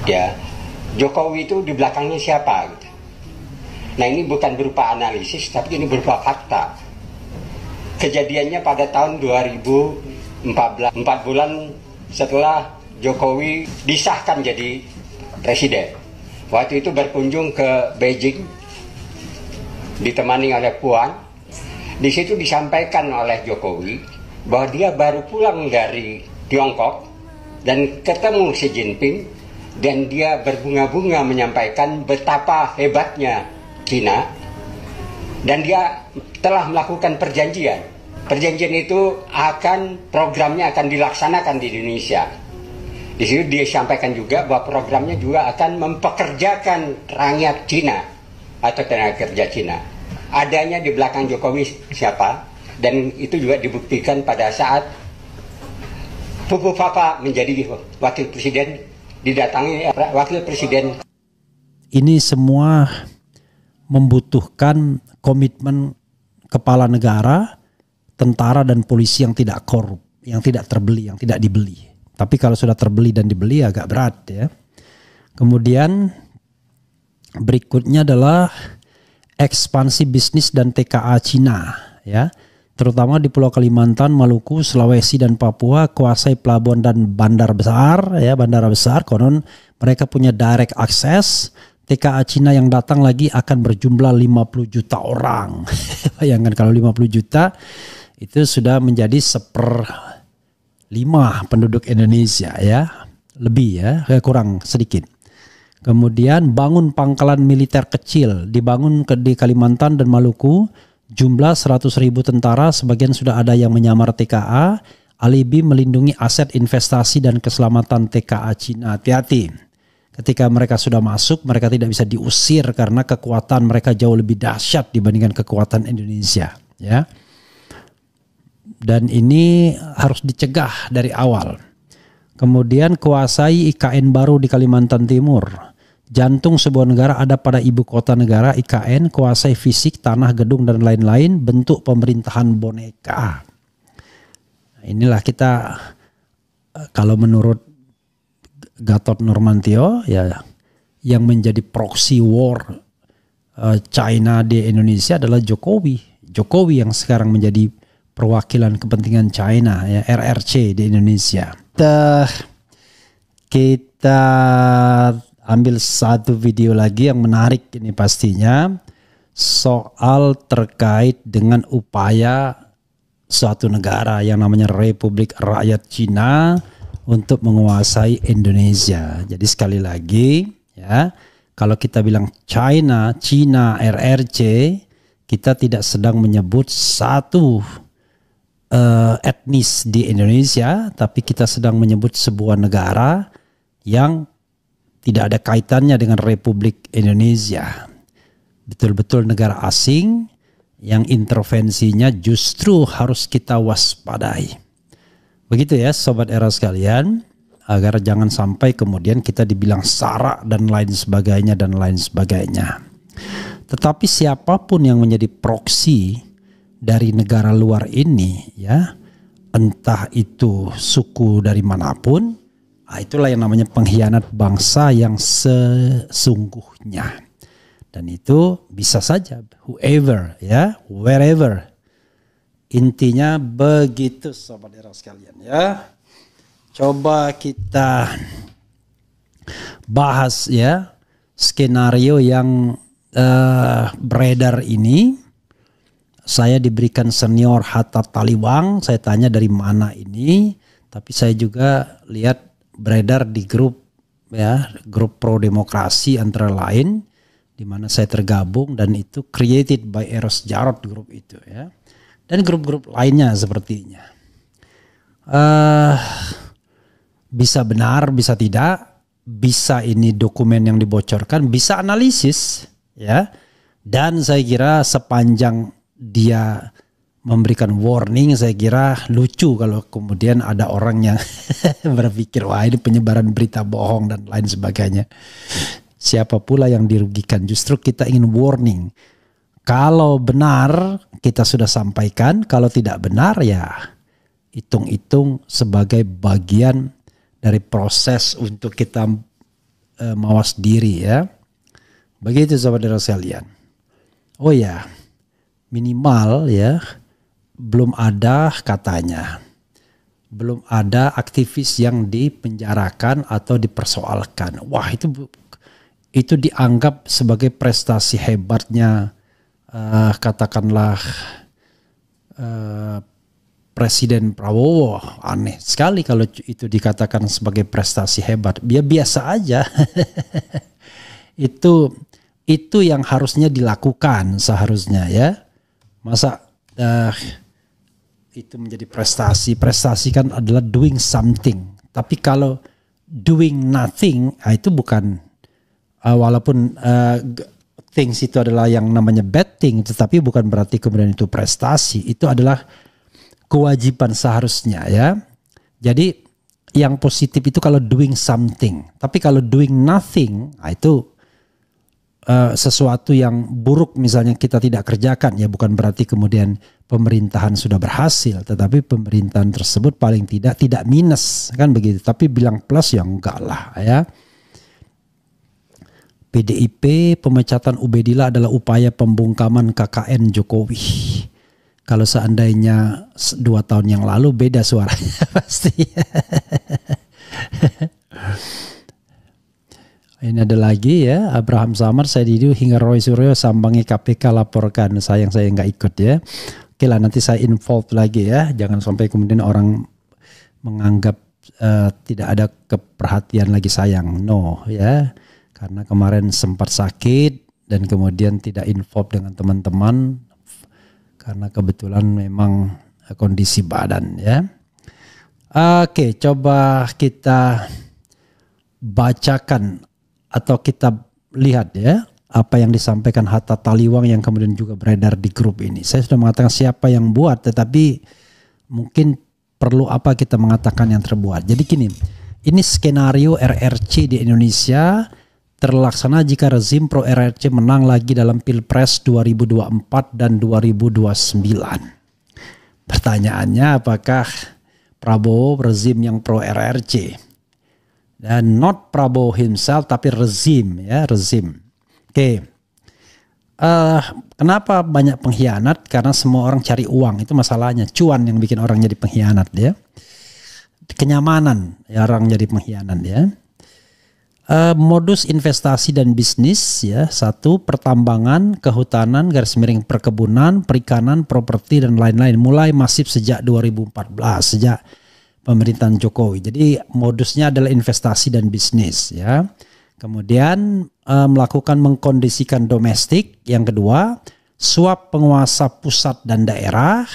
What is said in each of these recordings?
Ya, Jokowi itu di belakangnya siapa? Gitu. Nah, ini bukan berupa analisis, tapi ini berupa fakta. Kejadiannya pada tahun 2014, 4 bulan setelah Jokowi disahkan jadi presiden. Waktu itu berkunjung ke Beijing, ditemani oleh Puan. Di situ disampaikan oleh Jokowi bahwa dia baru pulang dari Tiongkok dan ketemu Xi Jinping, dan dia berbunga-bunga menyampaikan betapa hebatnya Cina, dan dia telah melakukan perjanjian. Perjanjian itu programnya akan dilaksanakan di Indonesia. Di situ dia sampaikan juga bahwa programnya juga akan mempekerjakan rakyat Cina atau tenaga kerja Cina. Adanya di belakang Jokowi siapa? Dan itu juga dibuktikan pada saat Pupu Papa menjadi wakil presiden, didatangi wakil presiden. Ini semua membutuhkan komitmen kepala negara, tentara dan polisi yang tidak korup, yang tidak terbeli, yang tidak dibeli. Tapi kalau sudah terbeli dan dibeli agak berat ya. Kemudian berikutnya adalah ekspansi bisnis dan TKA Cina ya. Terutama di Pulau Kalimantan, Maluku, Sulawesi dan Papua kuasai pelabuhan dan bandar besar ya, bandara besar. Konon mereka punya direct access. TKA Cina yang datang lagi akan berjumlah 50 juta orang. Bayangkan kalau 50 juta itu sudah menjadi 1/5 penduduk Indonesia ya. Lebih ya, kurang sedikit. Kemudian bangun pangkalan militer kecil, dibangun di Kalimantan dan Maluku, jumlah 100.000 tentara, sebagian sudah ada yang menyamar TKA, alibi melindungi aset investasi dan keselamatan TKA Cina. Hati-hati, ketika mereka sudah masuk, mereka tidak bisa diusir karena kekuatan mereka jauh lebih dahsyat dibandingkan kekuatan Indonesia. Ya. Dan ini harus dicegah dari awal. Kemudian kuasai IKN baru di Kalimantan Timur. Jantung sebuah negara ada pada ibu kota negara, IKN, kuasai fisik, tanah, gedung, dan lain-lain, bentuk pemerintahan boneka. Inilah kita, kalau menurut Gatot Nurmantio, ya, yang menjadi proxy war China di Indonesia adalah Jokowi. Jokowi yang sekarang menjadi perwakilan kepentingan China, ya, RRC di Indonesia. Kita ambil satu video lagi yang menarik ini pastinya, soal terkait dengan upaya suatu negara yang namanya Republik Rakyat Cina untuk menguasai Indonesia. Jadi sekali lagi ya, kalau kita bilang China, RRC, kita tidak sedang menyebut satu etnis di Indonesia, tapi kita sedang menyebut sebuah negara yang tidak ada kaitannya dengan Republik Indonesia. Betul-betul negara asing yang intervensinya justru harus kita waspadai. Begitu ya Sobat Era sekalian, agar jangan sampai kemudian kita dibilang sara dan lain sebagainya dan lain sebagainya. Tetapi siapapun yang menjadi proksi dari negara luar ini ya, entah itu suku dari manapun, itulah yang namanya pengkhianat bangsa yang sesungguhnya. Dan itu bisa saja whoever ya, wherever. Intinya begitu Sobat Era sekalian ya. Coba kita bahas ya skenario yang beredar ini. Saya diberikan senior Hatta Taliwang, saya tanya dari mana ini, tapi saya juga lihat beredar di grup ya, grup pro demokrasi antara lain di mana saya tergabung, dan itu created by Eros Jarot grup itu ya. Dan grup-grup lainnya sepertinya. Bisa benar, bisa tidak, bisa ini dokumen yang dibocorkan, bisa analisis ya. Dan saya kira sepanjang dia memberikan warning, saya kira lucu kalau kemudian ada orang yang berpikir wah ini penyebaran berita bohong dan lain sebagainya. Siapa pula yang dirugikan? Justru kita ingin warning. Kalau benar kita sudah sampaikan, kalau tidak benar ya hitung-hitung sebagai bagian dari proses untuk kita mawas diri ya. Begitu saudara sekalian. Oh ya, minimal ya, belum ada katanya, belum ada aktivis yang dipenjarakan atau dipersoalkan. Wah, itu dianggap sebagai prestasi hebatnya katakanlah Presiden Prabowo. Aneh sekali kalau itu dikatakan sebagai prestasi hebat. Dia biasa aja. Itu yang harusnya dilakukan seharusnya ya. Masa itu menjadi prestasi? Prestasi kan adalah doing something. Tapi kalau doing nothing, itu bukan, walaupun things itu adalah yang namanya bad thing, tetapi bukan berarti kemudian itu prestasi. Itu adalah kewajiban seharusnya ya. Jadi yang positif itu kalau doing something. Tapi kalau doing nothing, itu sesuatu yang buruk misalnya kita tidak kerjakan, ya bukan berarti kemudian pemerintahan sudah berhasil, tetapi pemerintahan tersebut paling tidak minus kan begitu. Tapi bilang plus ya enggak lah ya. PDIP pemecatan Ubedillah adalah upaya pembungkaman KKN Jokowi. Kalau seandainya 2 tahun yang lalu beda suaranya pasti. Ini ada lagi ya, Abraham Samar, saya Didu hingga Roy Suryo sambangi KPK laporkan. Sayang saya nggak ikut ya. Oke lah, nanti saya involve lagi ya. Jangan sampai kemudian orang menganggap tidak ada keperhatian lagi, sayang. No ya, karena kemarin sempat sakit dan kemudian tidak involve dengan teman-teman karena kebetulan memang kondisi badan ya. Oke, coba kita bacakan atau kita lihat ya apa yang disampaikan Hatta Taliwang yang kemudian juga beredar di grup ini. Saya sudah mengatakan siapa yang buat, tetapi mungkin perlu apa kita mengatakan yang terbuat. Jadi gini, ini skenario RRC di Indonesia terlaksana jika rezim pro RRC menang lagi dalam Pilpres 2024 dan 2029. Pertanyaannya, apakah Prabowo rezim yang pro RRC? Dan not Prabowo himself, tapi rezim ya, rezim. Oke. Kenapa banyak pengkhianat? Karena semua orang cari uang, itu masalahnya. Cuan yang bikin orang jadi pengkhianat ya. Kenyamanan ya orang jadi pengkhianat ya. Modus investasi dan bisnis ya, 1, pertambangan, kehutanan, garis miring perkebunan, perikanan, properti dan lain-lain mulai masif sejak 2014, sejak pemerintahan Jokowi. Jadi modusnya adalah investasi dan bisnis ya. Kemudian melakukan mengkondisikan domestik. Yang kedua, suap penguasa pusat dan daerah,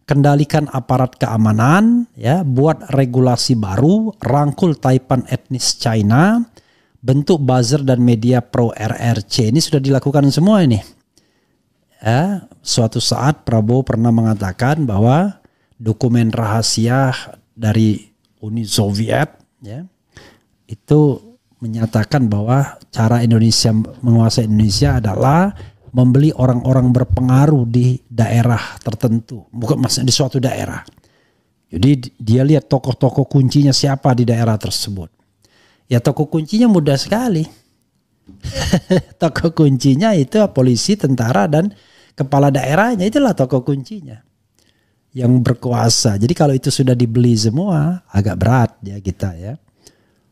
kendalikan aparat keamanan ya, buat regulasi baru, rangkul taipan etnis China, bentuk buzzer dan media pro RRC. Ini sudah dilakukan semua ini. Ya, suatu saat Prabowo pernah mengatakan bahwa dokumen rahasia dari Uni Soviet ya, itu menyatakan bahwa cara Indonesia menguasai Indonesia adalah membeli orang-orang berpengaruh di daerah tertentu, bukan maksudnya di suatu daerah. Jadi dia lihat tokoh-tokoh kuncinya siapa di daerah tersebut. Ya tokoh kuncinya mudah sekali. Tokoh kuncinya itu polisi, tentara, dan kepala daerahnya, itulah tokoh kuncinya yang berkuasa. Jadi kalau itu sudah dibeli semua, agak berat ya kita ya.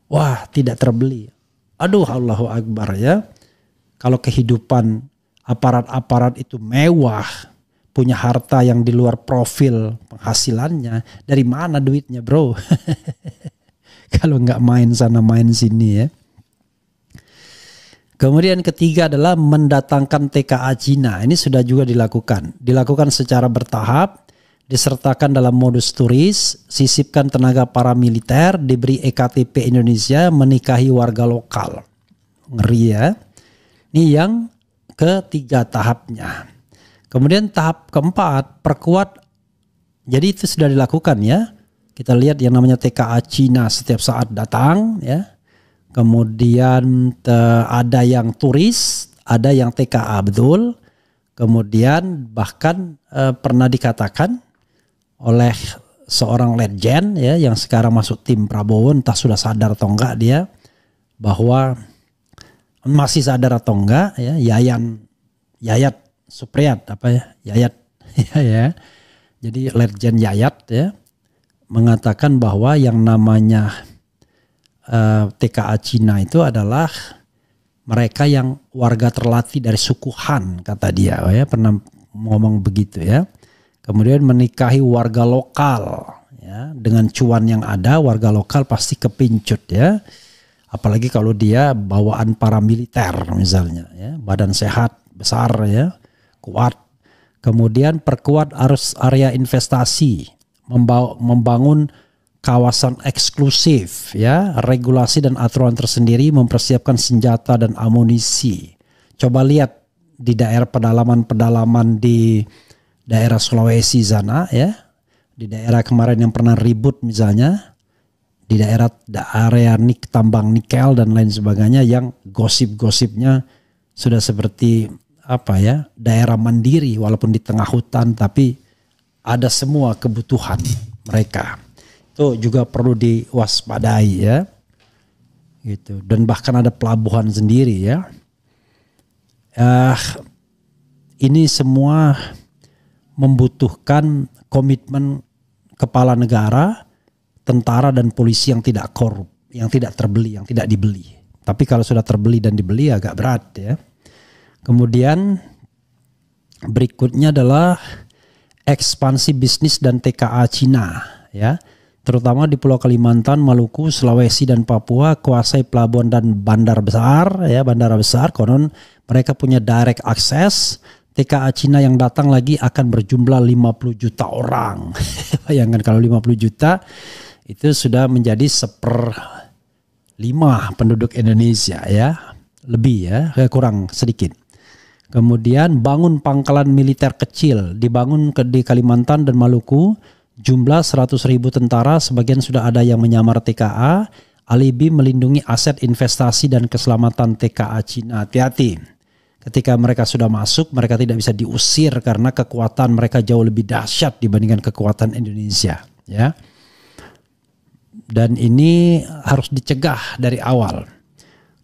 Wah, tidak terbeli. Aduh, Allahu Akbar ya. Kalau kehidupan aparat-aparat itu mewah, punya harta yang di luar profil penghasilannya, dari mana duitnya bro? Kalau nggak main sana main sini ya. Kemudian ketiga adalah mendatangkan TKA Cina. Ini sudah juga dilakukan. Dilakukan secara bertahap, disertakan dalam modus turis, sisipkan tenaga paramiliter, diberi EKTP Indonesia, menikahi warga lokal. Ngeri ya. Ini yang ketiga tahapnya. Kemudian tahap keempat, perkuat. Jadi itu sudah dilakukan ya. Kita lihat yang namanya TKA Cina setiap saat datang ya. Kemudian ada yang turis, ada yang TKA betul. Kemudian bahkan pernah dikatakan oleh seorang legend ya yang sekarang masuk tim Prabowo, entah sudah sadar atau enggak dia, bahwa masih sadar atau enggak ya, Yayat Supriyat Yayat ya. Jadi Letjen Yayat ya mengatakan bahwa yang namanya TKA Cina itu adalah mereka yang warga terlatih dari suku Han, kata dia ya, pernah ngomong begitu ya. Kemudian menikahi warga lokal ya, dengan cuan yang ada warga lokal pasti kepincut ya. Apalagi kalau dia bawaan paramiliter misalnya ya, badan sehat, besar ya, kuat. Kemudian perkuat area investasi, membangun kawasan eksklusif ya, regulasi dan aturan tersendiri, mempersiapkan senjata dan amunisi. Coba lihat di daerah pedalaman di daerah Sulawesi sana ya, di daerah kemarin yang pernah ribut misalnya, di daerah area tambang nikel dan lain sebagainya yang gosip-gosipnya sudah seperti apa ya, daerah mandiri walaupun di tengah hutan tapi ada semua kebutuhan mereka. Itu juga perlu diwaspadai ya. Gitu. Dan bahkan ada pelabuhan sendiri ya. Ini semua membutuhkan komitmen kepala negara, tentara dan polisi yang tidak korup, yang tidak terbeli, yang tidak dibeli. Tapi kalau sudah terbeli dan dibeli agak berat ya. Kemudian berikutnya adalah ekspansi bisnis dan TKA Cina ya. Terutama di Pulau Kalimantan, Maluku, Sulawesi dan Papua kuasai pelabuhan dan bandar besar ya, bandara besar. Konon mereka punya direct access. TKA Cina yang datang lagi akan berjumlah 50 juta orang. Bayangkan kalau 50 juta itu sudah menjadi 1/5 penduduk Indonesia ya, lebih ya, kurang sedikit. Kemudian bangun pangkalan militer kecil, dibangun di Kalimantan dan Maluku, jumlah 100.000 tentara, sebagian sudah ada yang menyamar TKA, alibi melindungi aset investasi dan keselamatan TKA Cina. Hati-hati, ketika mereka sudah masuk, mereka tidak bisa diusir karena kekuatan mereka jauh lebih dahsyat dibandingkan kekuatan Indonesia ya. Dan ini harus dicegah dari awal.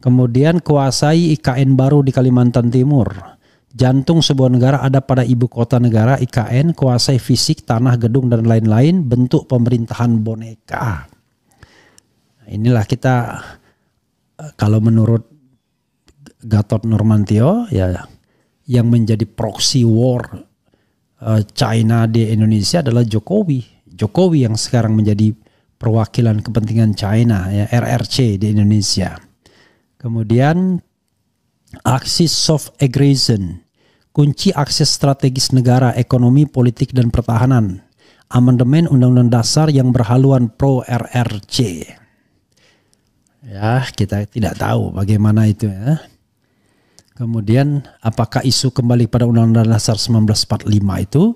Kemudian kuasai IKN baru di Kalimantan Timur. Jantung sebuah negara ada pada ibu kota negara, IKN, kuasai fisik, tanah, gedung, dan lain-lain, bentuk pemerintahan boneka. Inilah kita, kalau menurut Gatot Nurmantio, ya, yang menjadi proxy war China di Indonesia adalah Jokowi. Jokowi yang sekarang menjadi perwakilan kepentingan China, ya, RRC di Indonesia. Kemudian aksi soft aggression, kunci akses strategis negara, ekonomi, politik, dan pertahanan. Amandemen Undang-Undang Dasar yang berhaluan pro RRC. Ya, kita tidak tahu bagaimana itu ya. Kemudian apakah isu kembali pada Undang-Undang Dasar 1945 itu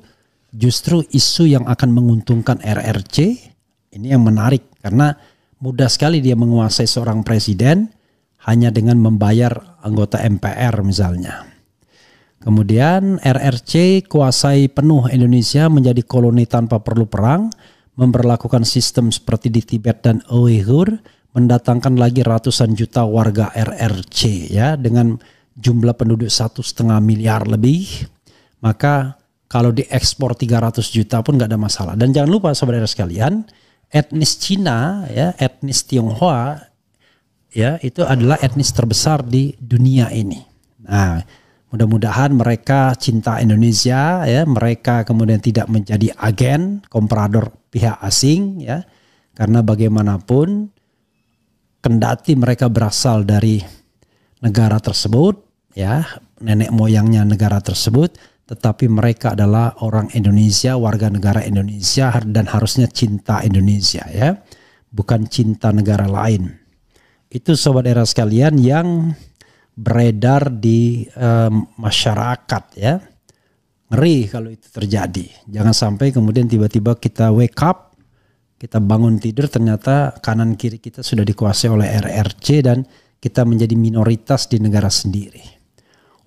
justru isu yang akan menguntungkan RRC? Ini yang menarik karena mudah sekali dia menguasai seorang presiden hanya dengan membayar anggota MPR misalnya. Kemudian RRC kuasai penuh Indonesia menjadi koloni tanpa perlu perang, memberlakukan sistem seperti di Tibet dan Uyghur, mendatangkan lagi ratusan juta warga RRC ya, dengan jumlah penduduk 1,5 miliar lebih. Maka kalau diekspor 300 juta pun nggak ada masalah. Dan jangan lupa saudara sekalian, etnis Cina ya, etnis Tionghoa ya, itu adalah etnis terbesar di dunia ini. Nah, mudah-mudahan mereka cinta Indonesia ya, mereka kemudian tidak menjadi agen komprador pihak asing ya. Karena bagaimanapun kendati mereka berasal dari negara tersebut ya, nenek moyangnya negara tersebut, tetapi mereka adalah orang Indonesia, warga negara Indonesia, dan harusnya cinta Indonesia ya, bukan cinta negara lain. Itu sobat era sekalian yang beredar di masyarakat ya. Ngeri kalau itu terjadi. Jangan sampai kemudian tiba-tiba kita wake up, kita bangun tidur ternyata kanan kiri kita sudah dikuasai oleh RRC dan kita menjadi minoritas di negara sendiri.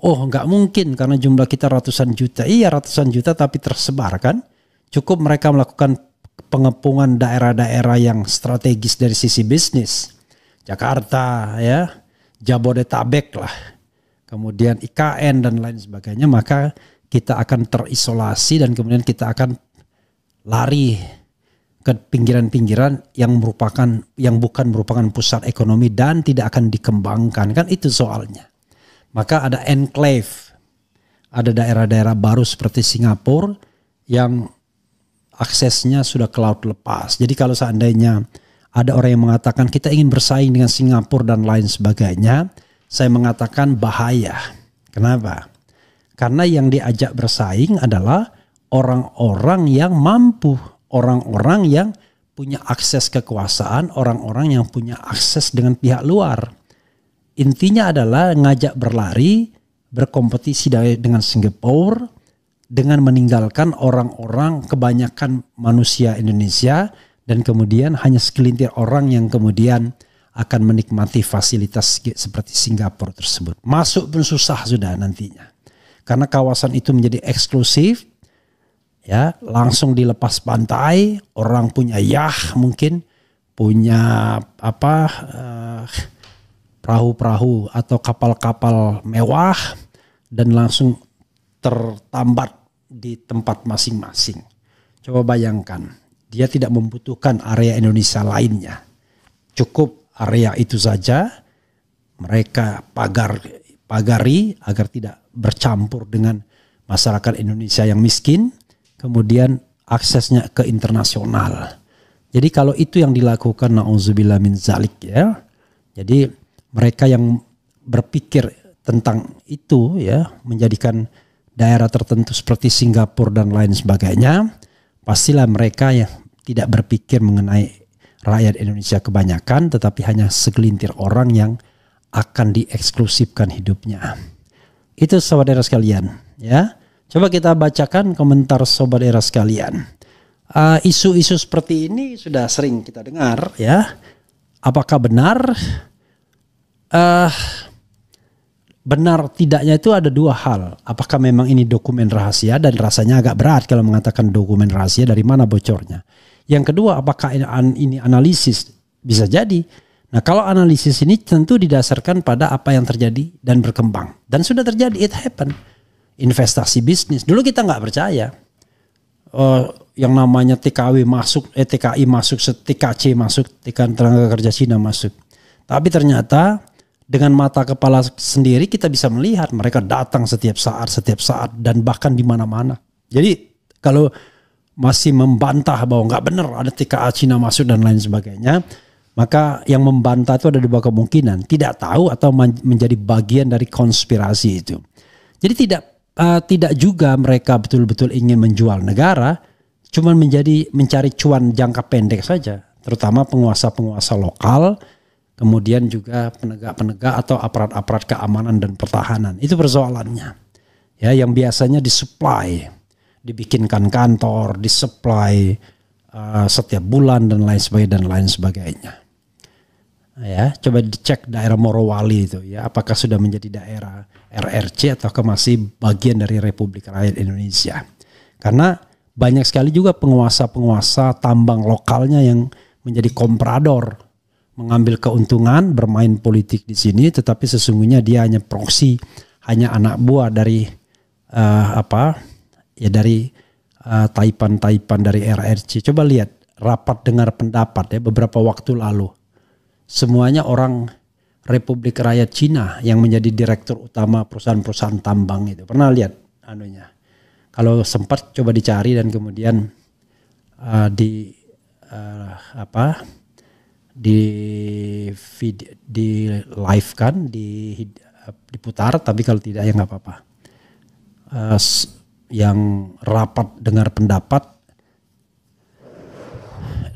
Oh, nggak mungkin karena jumlah kita ratusan juta. Iya, ratusan juta tapi tersebar kan. Cukup mereka melakukan pengepungan daerah-daerah yang strategis dari sisi bisnis. Jakarta ya, Jabodetabek lah, kemudian IKN dan lain sebagainya, maka kita akan terisolasi dan kemudian kita akan lari ke pinggiran-pinggiran yang bukan merupakan pusat ekonomi dan tidak akan dikembangkan, kan itu soalnya. Maka ada enclave, ada daerah-daerah baru seperti Singapura yang aksesnya sudah ke laut lepas. Jadi kalau seandainya ada orang yang mengatakan kita ingin bersaing dengan Singapura dan lain sebagainya, saya mengatakan bahaya. Kenapa? Karena yang diajak bersaing adalah orang-orang yang mampu, orang-orang yang punya akses kekuasaan, orang-orang yang punya akses dengan pihak luar. Intinya adalah ngajak berlari, berkompetisi dengan Singapura, dengan meninggalkan orang-orang kebanyakan manusia Indonesia, dan kemudian hanya segelintir orang yang kemudian akan menikmati fasilitas seperti Singapura tersebut. Masuk pun susah sudah nantinya. Karena kawasan itu menjadi eksklusif, ya, langsung dilepas pantai, orang punya mungkin punya perahu-perahu atau kapal-kapal mewah dan langsung tertambat di tempat masing-masing. Coba bayangkan, dia tidak membutuhkan area Indonesia lainnya. Cukup area itu saja, mereka pagari agar tidak bercampur dengan masyarakat Indonesia yang miskin, kemudian aksesnya ke internasional. Jadi kalau itu yang dilakukan, na'udzubillah min zalik ya. Jadi mereka yang berpikir tentang itu ya, menjadikan daerah tertentu seperti Singapura dan lain sebagainya, pastilah mereka yang tidak berpikir mengenai rakyat Indonesia kebanyakan, tetapi hanya segelintir orang yang akan dieksklusifkan hidupnya. Itu saudara sekalian ya. Coba kita bacakan komentar sobat era sekalian. Isu-isu seperti ini sudah sering kita dengar ya. Apakah benar? Benar tidaknya itu ada dua hal. Apakah memang ini dokumen rahasia, dan rasanya agak berat kalau mengatakan dokumen rahasia, dari mana bocornya. Yang kedua, apakah ini analisis? Bisa jadi. Nah, kalau analisis ini tentu didasarkan pada apa yang terjadi dan berkembang. Dan sudah terjadi, it happened. Investasi bisnis. Dulu kita nggak percaya. Yang namanya TKI masuk, TKC masuk, tenaga kerja Cina masuk. Tapi ternyata dengan mata kepala sendiri kita bisa melihat mereka datang setiap saat dan bahkan di mana-mana. Jadi kalau masih membantah bahwa nggak benar ada TKA Cina masuk dan lain sebagainya, maka yang membantah itu ada dua kemungkinan, tidak tahu atau menjadi bagian dari konspirasi itu. Jadi tidak juga mereka betul-betul ingin menjual negara, cuma mencari cuan jangka pendek saja, terutama penguasa-penguasa lokal, kemudian juga penegak-penegak atau aparat-aparat keamanan dan pertahanan. Itu persoalannya. Ya, yang biasanya disuplai, dibikinkan kantor, disuplai setiap bulan dan lain sebagainya. Ya, coba dicek daerah Morowali itu ya, apakah sudah menjadi daerah RRC ataukah masih bagian dari Republik Rakyat Indonesia. Karena banyak sekali juga penguasa-penguasa tambang lokalnya yang menjadi komprador, mengambil keuntungan, bermain politik di sini, tetapi sesungguhnya dia hanya proksi, hanya anak buah dari taipan-taipan dari RRC. Coba lihat rapat dengar pendapat ya beberapa waktu lalu. Semuanya orang Republik Rakyat Cina yang menjadi direktur utama perusahaan-perusahaan tambang itu. Pernah lihat anunya? Kalau sempat coba dicari dan kemudian di live kan, diputar, tapi kalau tidak ya nggak apa-apa. Yang rapat dengar pendapat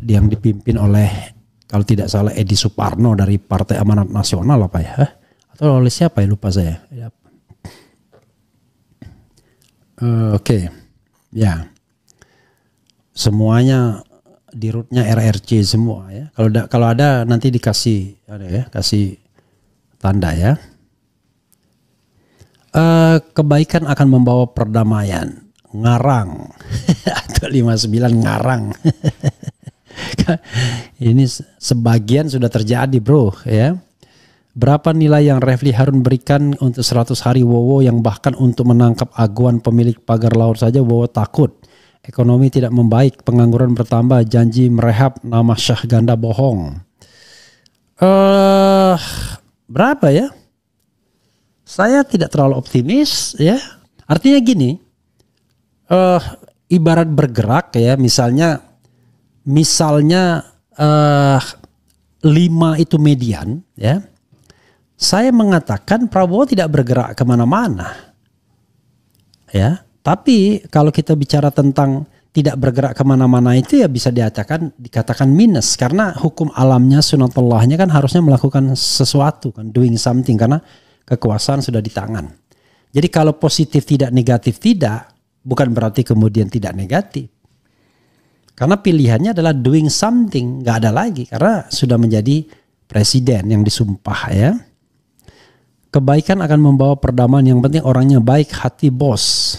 yang dipimpin oleh, kalau tidak salah, Edi Suparno dari Partai Amanat Nasional apa ya? Atau oleh siapa ya, lupa saya. Oke. Ya. Semuanya di rootnya RRC semua ya. Kalau ada nanti dikasih kasih tanda ya. Kebaikan akan membawa perdamaian. Ngarang. Atau 59 ngarang. Ini sebagian sudah terjadi bro ya. Berapa nilai yang Refli Harun berikan untuk 100 hari Wowo yang bahkan untuk menangkap aguan pemilik pagar laut saja Wowo takut. Ekonomi tidak membaik, pengangguran bertambah, janji merehab, nama Syah Ganda bohong. Berapa ya? Saya tidak terlalu optimis ya. Artinya gini, ibarat bergerak ya, misalnya 5 itu median ya. Saya mengatakan Prabowo tidak bergerak kemana-mana ya. Tapi kalau kita bicara tentang tidak bergerak kemana-mana itu ya bisa dikatakan minus. Karena hukum alamnya sunatullahnya kan harusnya melakukan sesuatu kan, doing something, karena kekuasaan sudah di tangan. Jadi kalau positif tidak, negatif tidak, bukan berarti kemudian tidak negatif. Karena pilihannya adalah doing something, nggak ada lagi karena sudah menjadi presiden yang disumpah ya. Kebaikan akan membawa perdamaian, yang penting orangnya baik, hati bos.